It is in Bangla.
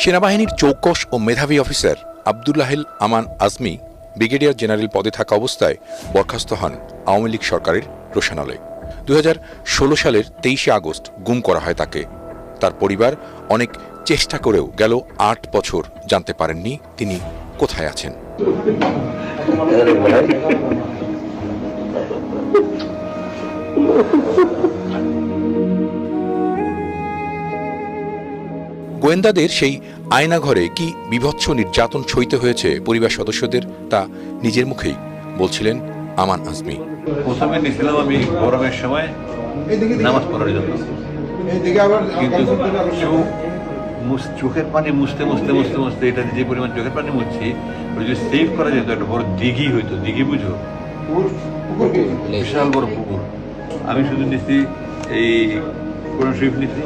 সেনাবাহিনীর চৌকস ও মেধাবী অফিসার আবদুল্লাহিল আমান আজমি ব্রিগেডিয়ার জেনারেল পদে থাকা অবস্থায় বরখাস্ত হন আওয়ামী লীগ সরকারের রোশানলে। 2016 সালের 23 আগস্ট গুম করা হয় তাকে। তার পরিবার অনেক চেষ্টা করেও গেল 8 বছর জানতে পারেননি তিনি কোথায় আছেন। গোয়েন্দাদের সেই আয়নাঘরে কি বীভৎস নির্যাতন সইতে হয়েছে পরিবার সদস্যদের তা নিজের মুখেই বলছিলেন আমান আজমি। প্রথমে নিয়েছিলাম আমি গরমের সময় নামাজ পড়ার জন্য, কিন্তু চোখের পানি মুছতে মুছতে মুছতে মুছতে এটা যে পরিমাণ চোখের পানি মুছছি ওই যে সেভ করা যেত একটা বড় দিঘি হইতো, দিঘি বুঝো, বিশাল বড় পুকুর। আমি শুধু নিচ্ছি এই কোরআন শরীফ নিচ্ছি,